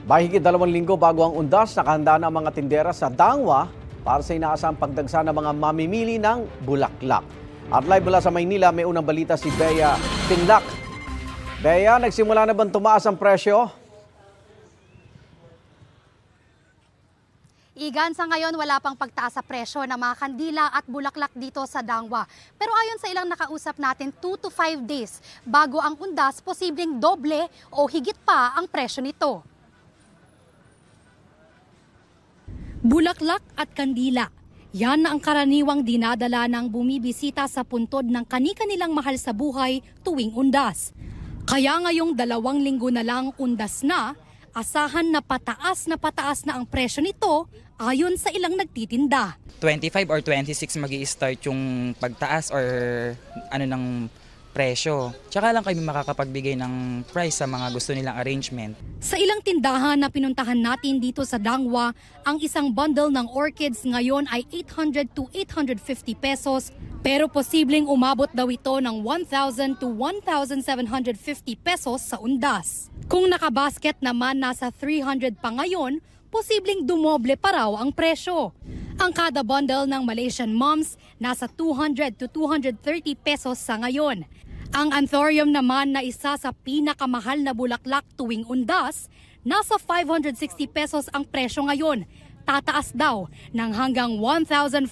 Mahigit 2 linggo bago ang undas, nakahanda na ang mga tindera sa Dangwa para sa inaasang pagdagsa ng mga mamimili ng bulaklak. At live mula sa Maynila, may unang balita si Bea Pinlac. Bea, nagsimula na bang tumaas ang presyo? Igan, sa ngayon wala pang pagtaas sa presyo ng mga kandila at bulaklak dito sa Dangwa. Pero ayon sa ilang nakausap natin, 2 to 5 days bago ang undas, posibleng doble o higit pa ang presyo nito. Bulaklak at kandila. Yan na ang karaniwang dinadala ng bumibisita sa puntod ng kani-kanilang mahal sa buhay tuwing undas. Kaya ngayong 2 linggo na lang undas na, asahan na pataas na ang presyo nito ayon sa ilang nagtitinda. 25 or 26 magi-start yung pagtaas or ng presyo. Tsaka lang kami makakapagbigay ng price sa mga gusto nilang arrangement. Sa ilang tindahan na pinuntahan natin dito sa Dangwa, ang isang bundle ng orchids ngayon ay 800 to 850 pesos, pero posibleng umabot daw ito ng 1,000 to 1,750 pesos sa undas. Kung nakabasket naman nasa 300 pa ngayon, posibleng dumoble pa raw ang presyo. Ang kada bundle ng Malaysian Moms nasa 200 to 230 pesos sa ngayon. Ang anthurium naman na isa sa pinakamahal na bulaklak tuwing undas, nasa 560 pesos ang presyo ngayon. Tataas daw ng hanggang 1,500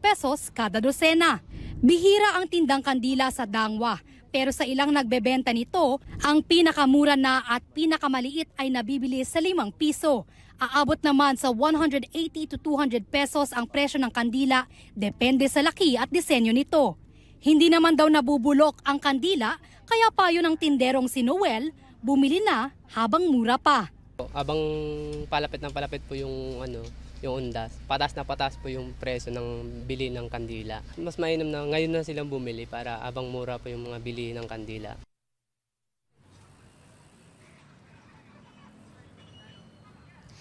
pesos kada dosena. Bihira ang tindang kandila sa Dangwa, pero sa ilang nagbebenta nito, ang pinakamura na at pinakamaliit ay nabibili sa 5 piso. Aabot naman sa 180 to 200 pesos ang presyo ng kandila, depende sa laki at disenyo nito. Hindi naman daw nabubulok ang kandila, kaya payo ng tinderong si Noel, bumili na habang mura pa. Habang palapit po yung undas, pataas po yung presyo ng bili ng kandila. Mas mainam na ngayon na silang bumili para habang mura po yung mga bili ng kandila.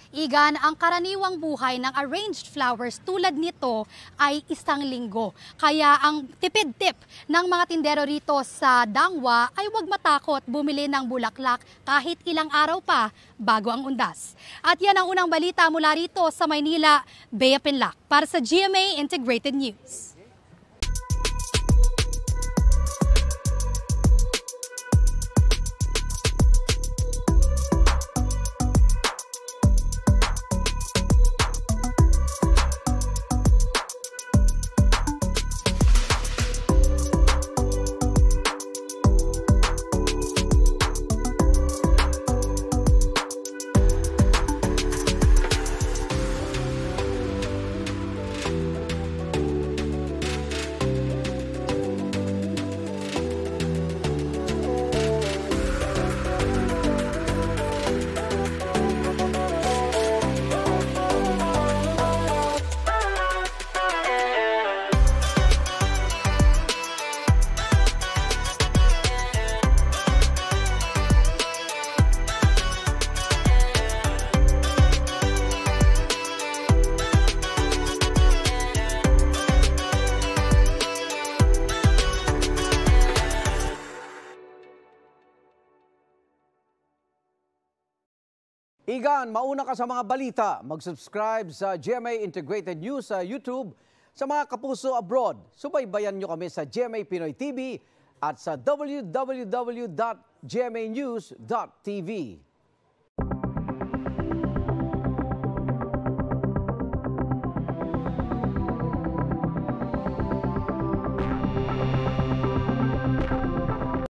Igan, ang karaniwang buhay ng arranged flowers tulad nito ay 1 linggo. Kaya ang tipid-tip ng mga tindero rito sa Dangwa ay huwag matakot bumili ng bulaklak kahit ilang araw pa bago ang undas. At yan ang unang balita mula rito sa Maynila. Bea Pinlac para sa GMA Integrated News. Igan, mauna ka sa mga balita. Mag-subscribe sa GMA Integrated News sa YouTube. Sa mga kapuso abroad, subaybayan nyo kami sa GMA Pinoy TV at sa www.gmanews.tv.